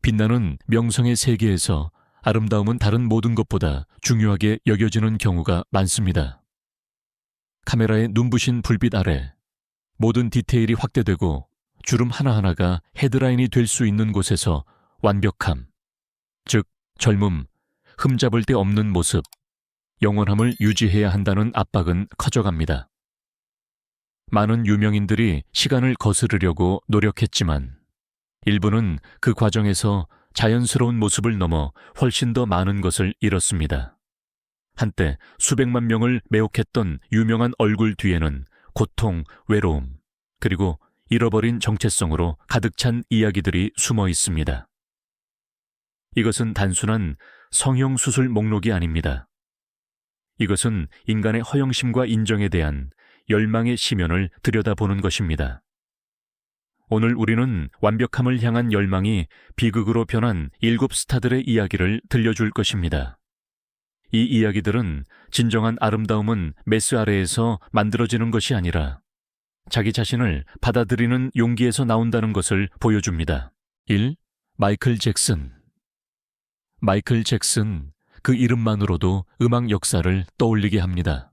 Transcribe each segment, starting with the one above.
빛나는 명성의 세계에서 아름다움은 다른 모든 것보다 중요하게 여겨지는 경우가 많습니다. 카메라의 눈부신 불빛 아래 모든 디테일이 확대되고 주름 하나하나가 헤드라인이 될 수 있는 곳에서 완벽함, 즉 젊음, 흠잡을 데 없는 모습, 영원함을 유지해야 한다는 압박은 커져갑니다. 많은 유명인들이 시간을 거스르려고 노력했지만 일부는 그 과정에서 자연스러운 모습을 넘어 훨씬 더 많은 것을 잃었습니다. 한때 수백만 명을 매혹했던 유명한 얼굴 뒤에는 고통, 외로움, 그리고 잃어버린 정체성으로 가득 찬 이야기들이 숨어 있습니다. 이것은 단순한 성형수술 목록이 아닙니다. 이것은 인간의 허영심과 인정에 대한 열망의 심연을 들여다보는 것입니다. 오늘 우리는 완벽함을 향한 열망이 비극으로 변한 7 스타들의 이야기를 들려줄 것입니다. 이 이야기들은 진정한 아름다움은 메스 아래에서 만들어지는 것이 아니라 자기 자신을 받아들이는 용기에서 나온다는 것을 보여줍니다. 1. 마이클 잭슨. 마이클 잭슨, 그 이름만으로도 음악 역사를 떠올리게 합니다.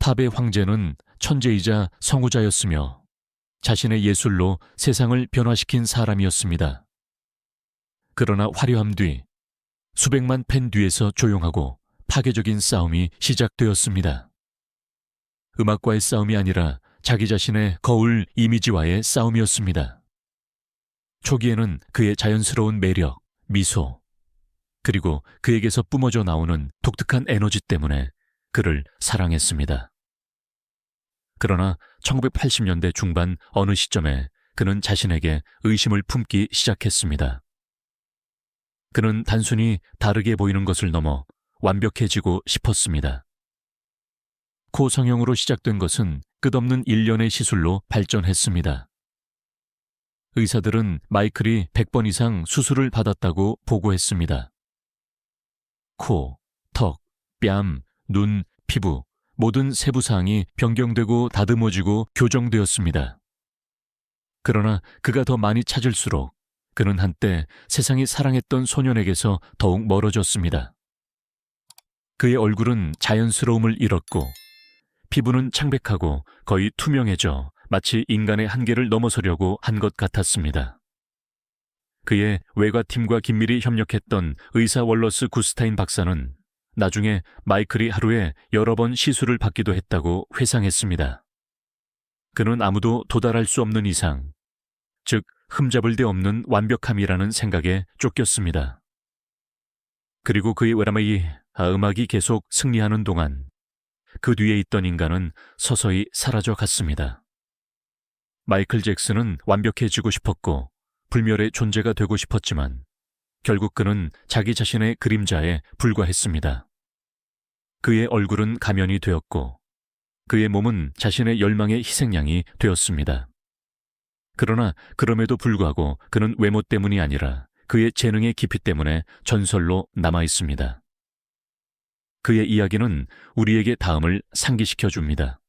팝의 황제는 천재이자 성우자였으며 자신의 예술로 세상을 변화시킨 사람이었습니다. 그러나 화려함 뒤 수백만 팬 뒤에서 조용하고 파괴적인 싸움이 시작되었습니다. 음악과의 싸움이 아니라 자기 자신의 거울 이미지와의 싸움이었습니다. 초기에는 그의 자연스러운 매력, 미소, 그리고 그에게서 뿜어져 나오는 독특한 에너지 때문에 그를 사랑했습니다. 그러나 1980년대 중반 어느 시점에 그는 자신에게 의심을 품기 시작했습니다. 그는 단순히 다르게 보이는 것을 넘어 완벽해지고 싶었습니다. 코 성형으로 시작된 것은 끝없는 일련의 시술로 발전했습니다. 의사들은 마이클이 100번 이상 수술을 받았다고 보고했습니다. 코, 턱, 뺨, 눈, 피부, 모든 세부사항이 변경되고 다듬어지고 교정되었습니다. 그러나 그가 더 많이 찾을수록 그는 한때 세상이 사랑했던 소년에게서 더욱 멀어졌습니다. 그의 얼굴은 자연스러움을 잃었고 피부는 창백하고 거의 투명해져 마치 인간의 한계를 넘어서려고 한 것 같았습니다. 그의 외과팀과 긴밀히 협력했던 의사 월러스 구스타인 박사는 나중에 마이클이 하루에 여러 번 시술을 받기도 했다고 회상했습니다. 그는 아무도 도달할 수 없는 이상, 즉 흠잡을 데 없는 완벽함이라는 생각에 쫓겼습니다. 그리고 그의 음악이 계속 승리하는 동안 그 뒤에 있던 인간은 서서히 사라져 갔습니다. 마이클 잭슨은 완벽해지고 싶었고 불멸의 존재가 되고 싶었지만 결국 그는 자기 자신의 그림자에 불과했습니다. 그의 얼굴은 가면이 되었고 그의 몸은 자신의 열망의 희생양이 되었습니다. 그러나 그럼에도 불구하고 그는 외모 때문이 아니라 그의 재능의 깊이 때문에 전설로 남아 있습니다. 그의 이야기는 우리에게 다음을 상기시켜줍니다.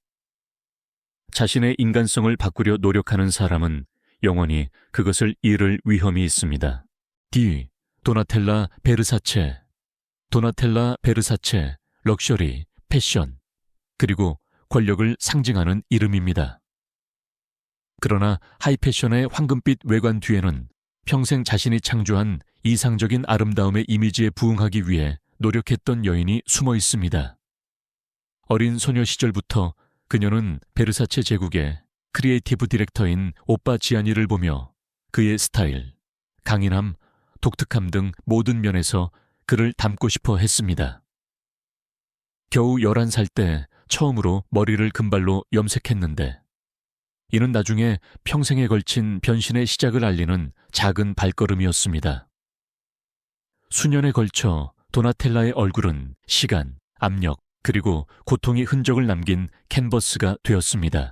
자신의 인간성을 바꾸려 노력하는 사람은 영원히 그것을 잃을 위험이 있습니다. D. 도나텔라 베르사체. 도나텔라 베르사체, 럭셔리, 패션, 그리고 권력을 상징하는 이름입니다. 그러나 하이패션의 황금빛 외관 뒤에는 평생 자신이 창조한 이상적인 아름다움의 이미지에 부응하기 위해 노력했던 여인이 숨어 있습니다. 어린 소녀 시절부터 그녀는 베르사체 제국의 크리에이티브 디렉터인 오빠 지아니를 보며 그의 스타일, 강인함, 독특함 등 모든 면에서 그를 닮고 싶어 했습니다. 겨우 11살 때 처음으로 머리를 금발로 염색했는데 이는 나중에 평생에 걸친 변신의 시작을 알리는 작은 발걸음이었습니다. 수년에 걸쳐 도나텔라의 얼굴은 시간, 압력, 그리고 고통의 흔적을 남긴 캔버스가 되었습니다.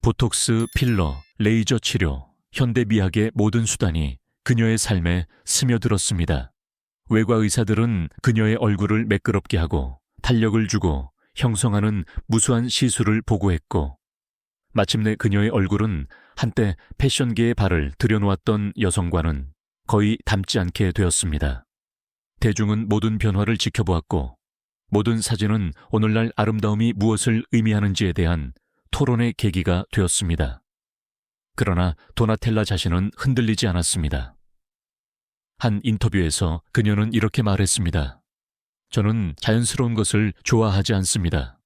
보톡스, 필러, 레이저 치료, 현대미학의 모든 수단이 그녀의 삶에 스며들었습니다. 외과 의사들은 그녀의 얼굴을 매끄럽게 하고 탄력을 주고 형성하는 무수한 시술을 보고했고 마침내 그녀의 얼굴은 한때 패션계의 발을 들여놓았던 여성과는 거의 닮지 않게 되었습니다. 대중은 모든 변화를 지켜보았고 모든 사진은 오늘날 아름다움이 무엇을 의미하는지에 대한 토론의 계기가 되었습니다. 그러나 도나텔라 자신은 흔들리지 않았습니다. 한 인터뷰에서 그녀는 이렇게 말했습니다. 저는 자연스러운 것을 좋아하지 않습니다.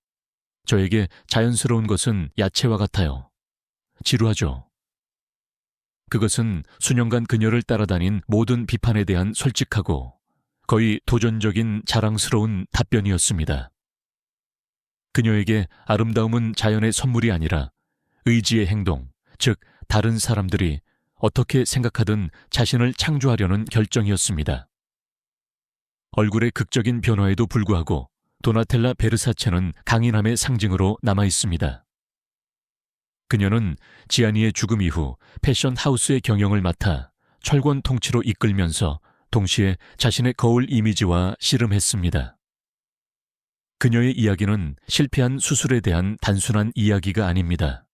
저에게 자연스러운 것은 야채와 같아요. 지루하죠. 그것은 수년간 그녀를 따라다닌 모든 비판에 대한 솔직하고 거의 도전적인 자랑스러운 답변이었습니다. 그녀에게 아름다움은 자연의 선물이 아니라 의지의 행동, 즉 다른 사람들이 어떻게 생각하든 자신을 창조하려는 결정이었습니다. 얼굴의 극적인 변화에도 불구하고 도나텔라 베르사체는 강인함의 상징으로 남아 있습니다. 그녀는 지아니의 죽음 이후 패션 하우스의 경영을 맡아 철권 통치로 이끌면서 동시에 자신의 거울 이미지와 씨름했습니다. 그녀의 이야기는 실패한 수술에 대한 단순한 이야기가 아닙니다.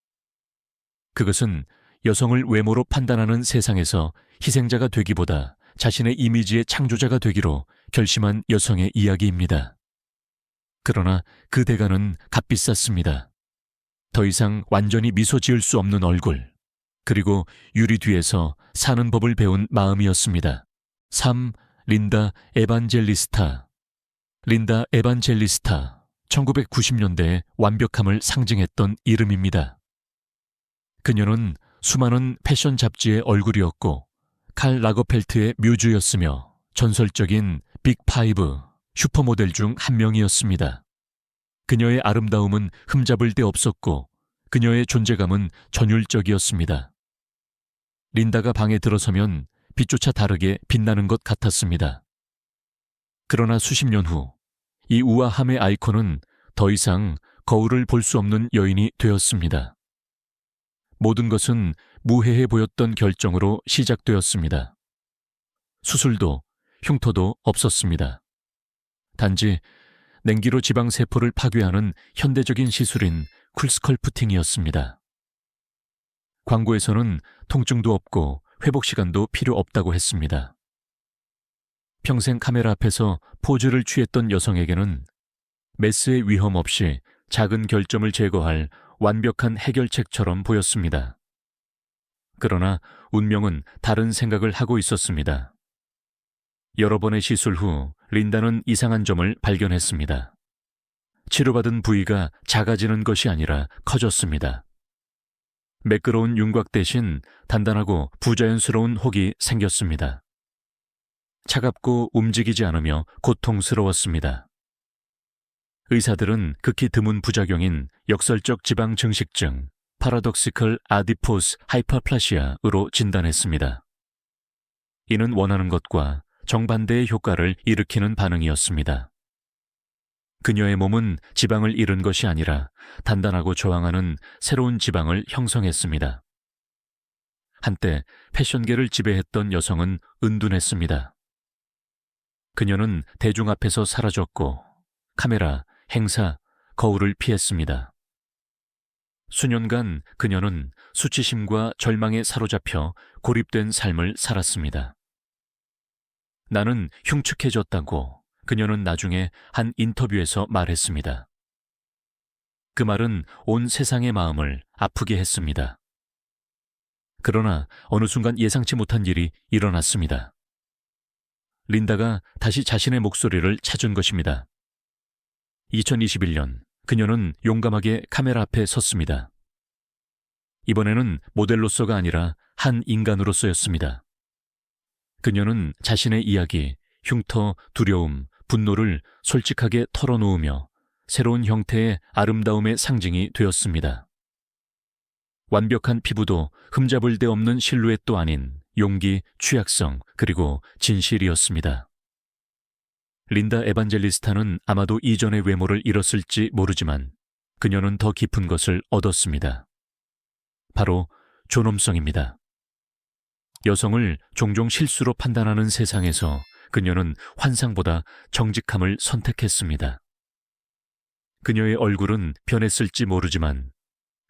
그것은 여성을 외모로 판단하는 세상에서 희생자가 되기보다 자신의 이미지의 창조자가 되기로 결심한 여성의 이야기입니다. 그러나 그 대가는 값비쌌습니다. 더 이상 완전히 미소 지을 수 없는 얼굴, 그리고 유리 뒤에서 사는 법을 배운 마음이었습니다. 3. 린다 에반젤리스타. 린다 에반젤리스타, 1990년대의 완벽함을 상징했던 이름입니다. 그녀는 수많은 패션 잡지의 얼굴이었고 칼 라거펠트의 뮤즈였으며 전설적인 빅5 슈퍼모델 중 한 명이었습니다. 그녀의 아름다움은 흠잡을 데 없었고 그녀의 존재감은 전율적이었습니다. 린다가 방에 들어서면 빛조차 다르게 빛나는 것 같았습니다. 그러나 수십 년 후 이 우아함의 아이콘은 더 이상 거울을 볼 수 없는 여인이 되었습니다. 모든 것은 무해해 보였던 결정으로 시작되었습니다. 수술도 흉터도 없었습니다. 단지 냉기로 지방세포를 파괴하는 현대적인 시술인 쿨스컬프팅이었습니다. 광고에서는 통증도 없고 회복 시간도 필요 없다고 했습니다. 평생 카메라 앞에서 포즈를 취했던 여성에게는 메스의 위험 없이 작은 결점을 제거할 완벽한 해결책처럼 보였습니다. 그러나 운명은 다른 생각을 하고 있었습니다. 여러 번의 시술 후 린다는 이상한 점을 발견했습니다. 치료받은 부위가 작아지는 것이 아니라 커졌습니다. 매끄러운 윤곽 대신 단단하고 부자연스러운 혹이 생겼습니다. 차갑고 움직이지 않으며 고통스러웠습니다. 의사들은 극히 드문 부작용인 역설적 지방 증식증, 파라독시컬 아디포스 하이퍼플라시아로 진단했습니다. 이는 원하는 것과 정반대의 효과를 일으키는 반응이었습니다. 그녀의 몸은 지방을 잃은 것이 아니라 단단하고 저항하는 새로운 지방을 형성했습니다. 한때 패션계를 지배했던 여성은 은둔했습니다. 그녀는 대중 앞에서 사라졌고 카메라, 행사, 거울을 피했습니다. 수년간 그녀는 수치심과 절망에 사로잡혀 고립된 삶을 살았습니다. 나는 흉측해졌다고 그녀는 나중에 한 인터뷰에서 말했습니다. 그 말은 온 세상의 마음을 아프게 했습니다. 그러나 어느 순간 예상치 못한 일이 일어났습니다. 린다가 다시 자신의 목소리를 찾은 것입니다. 2021년 그녀는 용감하게 카메라 앞에 섰습니다. 이번에는 모델로서가 아니라 한 인간으로서였습니다. 그녀는 자신의 이야기, 흉터, 두려움, 분노를 솔직하게 털어놓으며 새로운 형태의 아름다움의 상징이 되었습니다. 완벽한 피부도 흠잡을 데 없는 실루엣도 아닌 용기, 취약성, 그리고 진실이었습니다. 린다 에반젤리스타는 아마도 이전의 외모를 잃었을지 모르지만 그녀는 더 깊은 것을 얻었습니다. 바로 존엄성입니다. 여성을 종종 실수로 판단하는 세상에서 그녀는 환상보다 정직함을 선택했습니다. 그녀의 얼굴은 변했을지 모르지만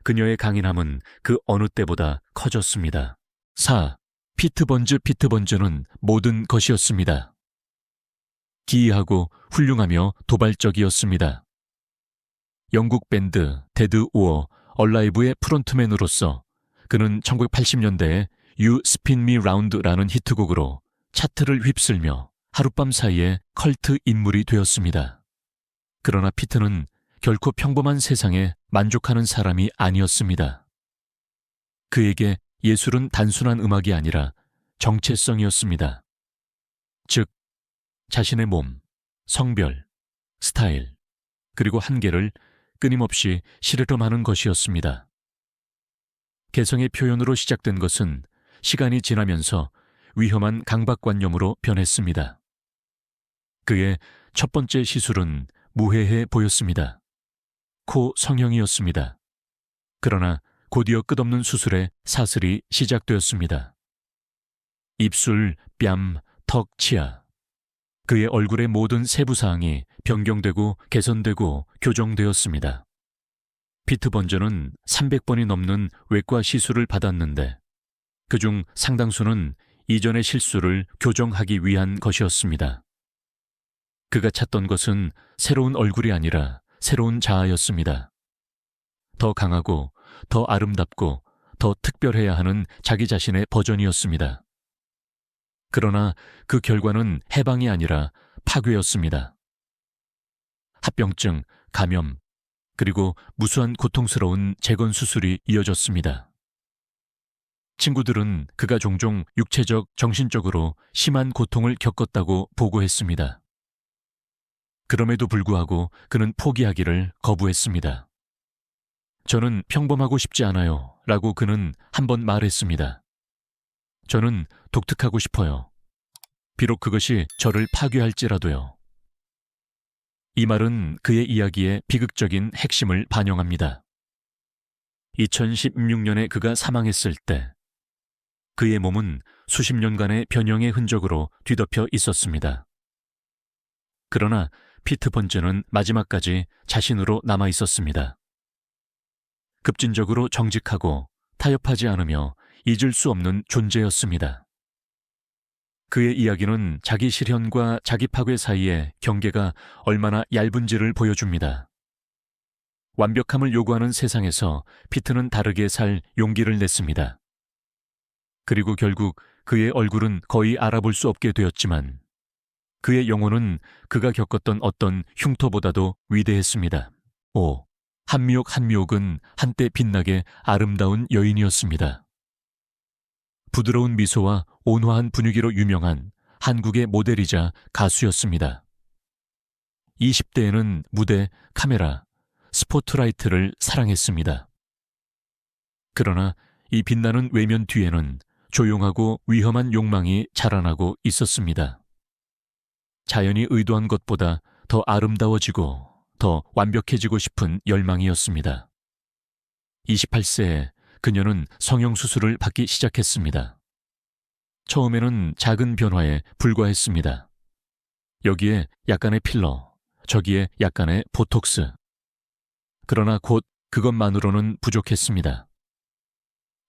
그녀의 강인함은 그 어느 때보다 커졌습니다. 4. 피트번즈는 모든 것이었습니다. 기이하고 훌륭하며 도발적이었습니다. 영국 밴드 데드 오어 얼라이브의 프론트맨으로서 그는 1980년대에 You Spin Me Round라는 히트곡으로 차트를 휩쓸며 하룻밤 사이에 컬트 인물이 되었습니다. 그러나 피트는 결코 평범한 세상에 만족하는 사람이 아니었습니다. 그에게 예술은 단순한 음악이 아니라 정체성이었습니다. 즉, 자신의 몸, 성별, 스타일, 그리고 한계를 끊임없이 실험하는 것이었습니다. 개성의 표현으로 시작된 것은 시간이 지나면서 위험한 강박관념으로 변했습니다. 그의 첫 번째 시술은 무해해 보였습니다. 코 성형이었습니다. 그러나 곧이어 끝없는 수술의 사슬이 시작되었습니다. 입술, 뺨, 턱, 치아. 그의 얼굴의 모든 세부사항이 변경되고 개선되고 교정되었습니다. 피트 번저는 300번이 넘는 외과 시술을 받았는데 그중 상당수는 이전의 실수를 교정하기 위한 것이었습니다. 그가 찾던 것은 새로운 얼굴이 아니라 새로운 자아였습니다. 더 강하고 더 아름답고 더 특별해야 하는 자기 자신의 버전이었습니다. 그러나 그 결과는 해방이 아니라 파괴였습니다. 합병증, 감염, 그리고 무수한 고통스러운 재건 수술이 이어졌습니다. 친구들은 그가 종종 육체적, 정신적으로 심한 고통을 겪었다고 보고했습니다. 그럼에도 불구하고 그는 포기하기를 거부했습니다. 저는 평범하고 싶지 않아요 라고 그는 한 번 말했습니다. 저는 독특하고 싶어요. 비록 그것이 저를 파괴할지라도요. 이 말은 그의 이야기의 비극적인 핵심을 반영합니다. 2016년에 그가 사망했을 때 그의 몸은 수십 년간의 변형의 흔적으로 뒤덮여 있었습니다. 그러나 피트 번즈는 마지막까지 자신으로 남아 있었습니다. 급진적으로 정직하고 타협하지 않으며 잊을 수 없는 존재였습니다. 그의 이야기는 자기 실현과 자기 파괴 사이의 경계가 얼마나 얇은지를 보여줍니다. 완벽함을 요구하는 세상에서 피트는 다르게 살 용기를 냈습니다. 그리고 결국 그의 얼굴은 거의 알아볼 수 없게 되었지만 그의 영혼은 그가 겪었던 어떤 흉터보다도 위대했습니다. 한미옥은 한때 빛나게 아름다운 여인이었습니다. 부드러운 미소와 온화한 분위기로 유명한 한국의 모델이자 가수였습니다. 20대에는 무대, 카메라, 스포트라이트를 사랑했습니다. 그러나 이 빛나는 외면 뒤에는 조용하고 위험한 욕망이 자라나고 있었습니다. 자연이 의도한 것보다 더 아름다워지고 더 완벽해지고 싶은 열망이었습니다. 28세에 그녀는 성형수술을 받기 시작했습니다. 처음에는 작은 변화에 불과했습니다. 여기에 약간의 필러, 저기에 약간의 보톡스. 그러나 곧 그것만으로는 부족했습니다.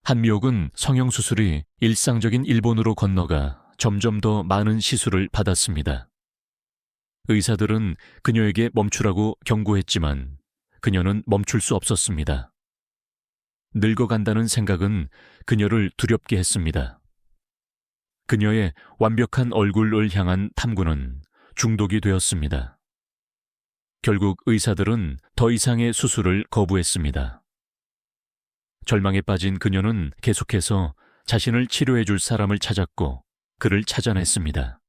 한미옥은 성형수술이 일상적인 일본으로 건너가 점점 더 많은 시술을 받았습니다. 의사들은 그녀에게 멈추라고 경고했지만 그녀는 멈출 수 없었습니다. 늙어간다는 생각은 그녀를 두렵게 했습니다. 그녀의 완벽한 얼굴을 향한 탐구는 중독이 되었습니다. 결국 의사들은 더 이상의 수술을 거부했습니다. 절망에 빠진 그녀는 계속해서 자신을 치료해 줄 사람을 찾았고 그를 찾아냈습니다.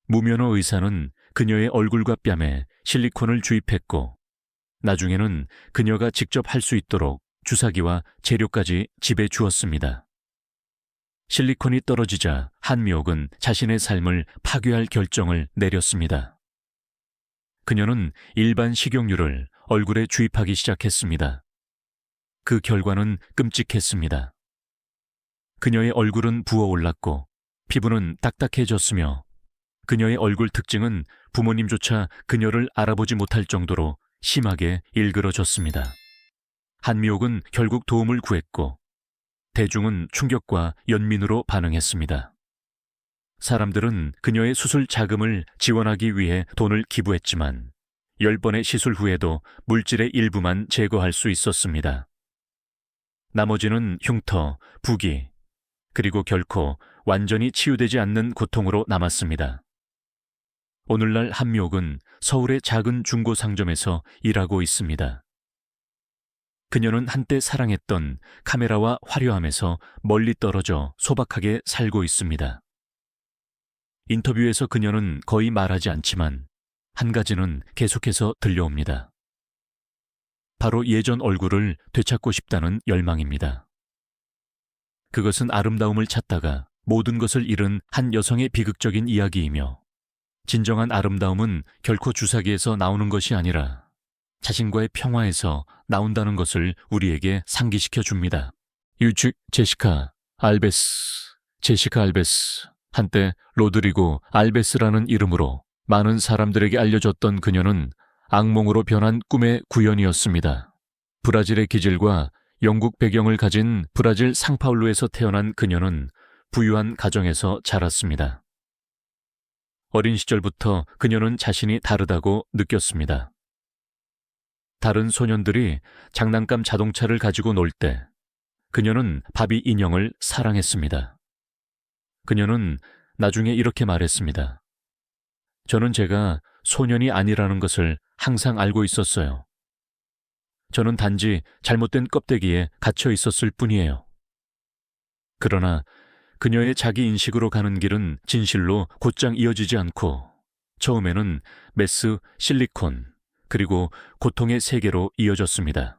무면허 의사는 그녀의 얼굴과 뺨에 실리콘을 주입했고 나중에는 그녀가 직접 할 수 있도록 주사기와 재료까지 집에 주었습니다. 실리콘이 떨어지자 한미옥은 자신의 삶을 파괴할 결정을 내렸습니다. 그녀는 일반 식용유를 얼굴에 주입하기 시작했습니다. 그 결과는 끔찍했습니다. 그녀의 얼굴은 부어올랐고 피부는 딱딱해졌으며 그녀의 얼굴 특징은 부모님조차 그녀를 알아보지 못할 정도로 심하게 일그러졌습니다. 한미옥은 결국 도움을 구했고 대중은 충격과 연민으로 반응했습니다. 사람들은 그녀의 수술 자금을 지원하기 위해 돈을 기부했지만 10번의 시술 후에도 물질의 일부만 제거할 수 있었습니다. 나머지는 흉터, 부기, 그리고 결코 완전히 치유되지 않는 고통으로 남았습니다. 오늘날 한미옥은 서울의 작은 중고 상점에서 일하고 있습니다. 그녀는 한때 사랑했던 카메라와 화려함에서 멀리 떨어져 소박하게 살고 있습니다. 인터뷰에서 그녀는 거의 말하지 않지만 한 가지는 계속해서 들려옵니다. 바로 예전 얼굴을 되찾고 싶다는 열망입니다. 그것은 아름다움을 찾다가 모든 것을 잃은 한 여성의 비극적인 이야기이며, 진정한 아름다움은 결코 주사기에서 나오는 것이 아니라 자신과의 평화에서 나온다는 것을 우리에게 상기시켜 줍니다. 제시카 알베스. 한때 로드리고 알베스라는 이름으로 많은 사람들에게 알려졌던 그녀는 악몽으로 변한 꿈의 구현이었습니다. 브라질의 기질과 영국 배경을 가진 브라질 상파울루에서 태어난 그녀는 부유한 가정에서 자랐습니다. 어린 시절부터 그녀는 자신이 다르다고 느꼈습니다. 다른 소년들이 장난감 자동차를 가지고 놀 때 그녀는 바비 인형을 사랑했습니다. 그녀는 나중에 이렇게 말했습니다. 저는 제가 소년이 아니라는 것을 항상 알고 있었어요. 저는 단지 잘못된 껍데기에 갇혀 있었을 뿐이에요. 그러나 그녀의 자기 인식으로 가는 길은 진실로 곧장 이어지지 않고 처음에는 메스, 실리콘, 그리고 고통의 세계로 이어졌습니다.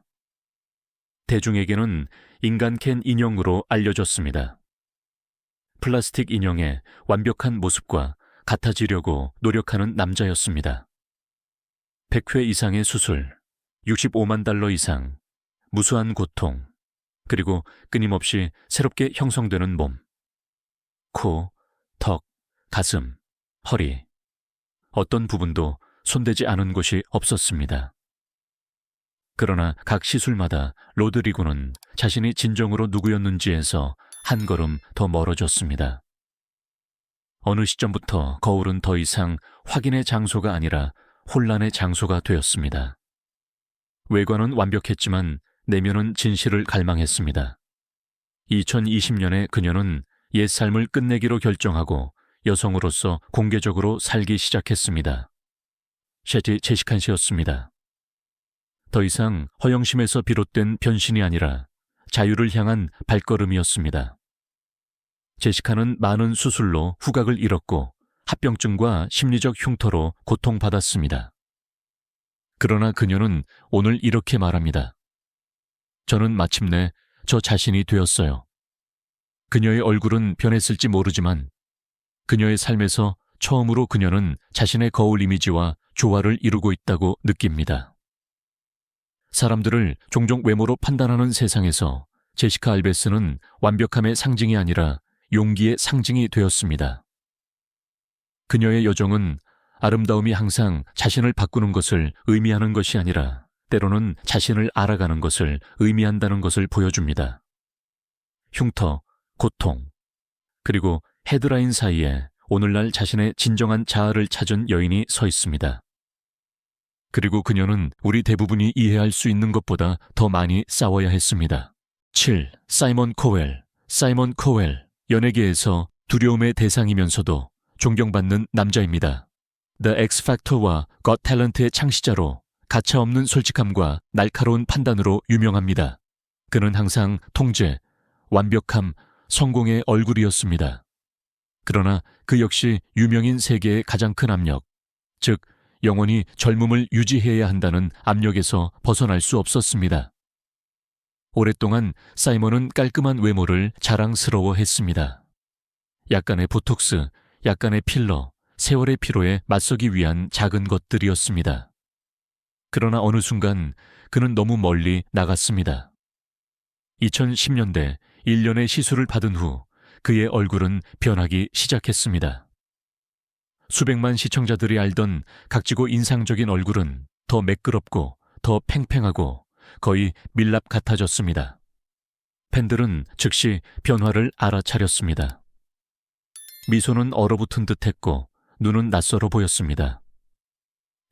대중에게는 인간 캔 인형으로 알려졌습니다. 플라스틱 인형의 완벽한 모습과 같아지려고 노력하는 남자였습니다. 100회 이상의 수술, 65만 달러 이상, 무수한 고통, 그리고 끊임없이 새롭게 형성되는 몸. 코, 턱, 가슴, 허리. 어떤 부분도 손대지 않은 곳이 없었습니다. 그러나 각 시술마다 로드리고는 자신이 진정으로 누구였는지에서 한 걸음 더 멀어졌습니다. 어느 시점부터 거울은 더 이상 확인의 장소가 아니라 혼란의 장소가 되었습니다. 외관은 완벽했지만 내면은 진실을 갈망했습니다. 2020년에 그녀는 옛삶을 끝내기로 결정하고 여성으로서 공개적으로 살기 시작했습니다. 셰티 제시칸 씨였습니다. 더 이상 허영심에서 비롯된 변신이 아니라 자유를 향한 발걸음이었습니다. 제시카는 많은 수술로 후각을 잃었고 합병증과 심리적 흉터로 고통받았습니다. 그러나 그녀는 오늘 이렇게 말합니다. 저는 마침내 저 자신이 되었어요. 그녀의 얼굴은 변했을지 모르지만 그녀의 삶에서 처음으로 그녀는 자신의 거울 이미지와 조화를 이루고 있다고 느낍니다. 사람들을 종종 외모로 판단하는 세상에서 제시카 알베스는 완벽함의 상징이 아니라 용기의 상징이 되었습니다. 그녀의 여정은 아름다움이 항상 자신을 바꾸는 것을 의미하는 것이 아니라 때로는 자신을 알아가는 것을 의미한다는 것을 보여줍니다. 흉터, 고통, 그리고 헤드라인 사이에 오늘날 자신의 진정한 자아를 찾은 여인이 서 있습니다. 그리고 그녀는 우리 대부분이 이해할 수 있는 것보다 더 많이 싸워야 했습니다. 7. 사이먼 코웰. 연예계에서 두려움의 대상이면서도 존경받는 남자입니다. The X Factor와 Got Talent의 창시자로 가차없는 솔직함과 날카로운 판단으로 유명합니다. 그는 항상 통제, 완벽함, 성공의 얼굴이었습니다. 그러나 그 역시 유명인 세계의 가장 큰 압력, 즉 영원히 젊음을 유지해야 한다는 압력에서 벗어날 수 없었습니다. 오랫동안 사이먼은 깔끔한 외모를 자랑스러워했습니다. 약간의 보톡스, 약간의 필러, 세월의 피로에 맞서기 위한 작은 것들이었습니다. 그러나 어느 순간 그는 너무 멀리 나갔습니다. 2010년대 1년의 시술을 받은 후 그의 얼굴은 변하기 시작했습니다. 수백만 시청자들이 알던 각지고 인상적인 얼굴은 더 매끄럽고 더 팽팽하고 거의 밀랍 같아졌습니다. 팬들은 즉시 변화를 알아차렸습니다. 미소는 얼어붙은 듯했고 눈은 낯설어 보였습니다.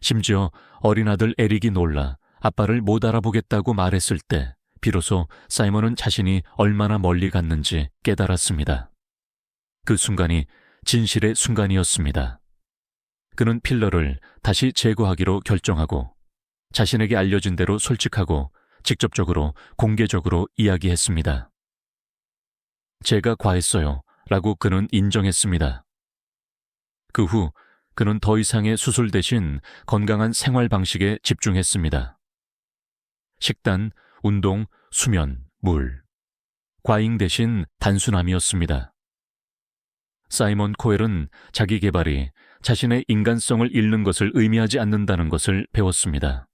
심지어 어린 아들 에릭이 놀라 아빠를 못 알아보겠다고 말했을 때 비로소 사이먼은 자신이 얼마나 멀리 갔는지 깨달았습니다. 그 순간이 진실의 순간이었습니다. 그는 필러를 다시 제거하기로 결정하고 자신에게 알려진 대로 솔직하고 직접적으로 공개적으로 이야기했습니다. 제가 과했어요 라고 그는 인정했습니다. 그 후 그는 더 이상의 수술 대신 건강한 생활 방식에 집중했습니다. 식단, 운동, 수면, 물. 과잉 대신 단순함이었습니다. 사이먼 코엘은 자기 개발이 자신의 인간성을 잃는 것을 의미하지 않는다는 것을 배웠습니다.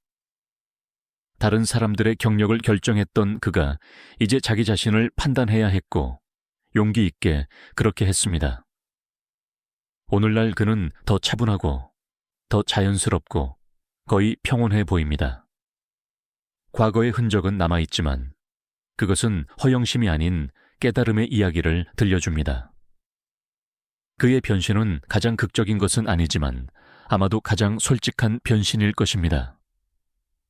다른 사람들의 경력을 결정했던 그가 이제 자기 자신을 판단해야 했고 용기 있게 그렇게 했습니다. 오늘날 그는 더 차분하고 더 자연스럽고 거의 평온해 보입니다. 과거의 흔적은 남아있지만 그것은 허영심이 아닌 깨달음의 이야기를 들려줍니다. 그의 변신은 가장 극적인 것은 아니지만 아마도 가장 솔직한 변신일 것입니다.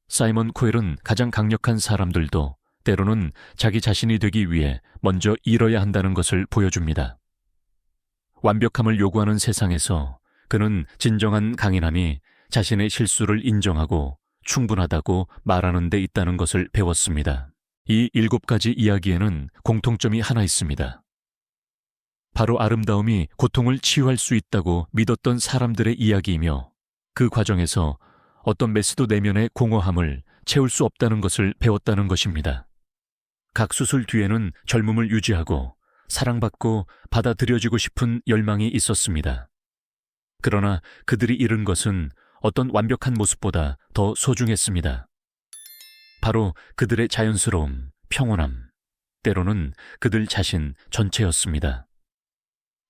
사이먼 코엘은 가장 강력한 사람들도 때로는 자기 자신이 되기 위해 먼저 잃어야 한다는 것을 보여줍니다. 완벽함을 요구하는 세상에서 그는 진정한 강인함이 자신의 실수를 인정하고 충분하다고 말하는 데 있다는 것을 배웠습니다. 이 7가지 이야기에는 공통점이 하나 있습니다. 바로 아름다움이 고통을 치유할 수 있다고 믿었던 사람들의 이야기이며 그 과정에서 어떤 메스도 내면의 공허함을 채울 수 없다는 것을 배웠다는 것입니다. 각 수술 뒤에는 젊음을 유지하고 사랑받고 받아들여지고 싶은 열망이 있었습니다. 그러나 그들이 잃은 것은 어떤 완벽한 모습보다 더 소중했습니다. 바로 그들의 자연스러움, 평온함, 때로는 그들 자신 전체였습니다.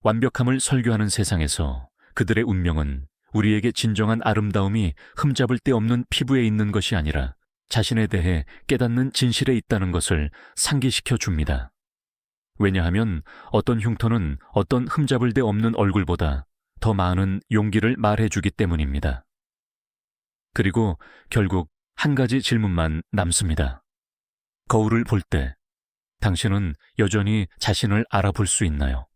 완벽함을 설교하는 세상에서 그들의 운명은 우리에게 진정한 아름다움이 흠잡을 데 없는 피부에 있는 것이 아니라 자신에 대해 깨닫는 진실에 있다는 것을 상기시켜 줍니다. 왜냐하면 어떤 흉터는 어떤 흠잡을 데 없는 얼굴보다 더 많은 용기를 말해주기 때문입니다. 그리고 결국 한 가지 질문만 남습니다. 거울을 볼 때 당신은 여전히 자신을 알아볼 수 있나요?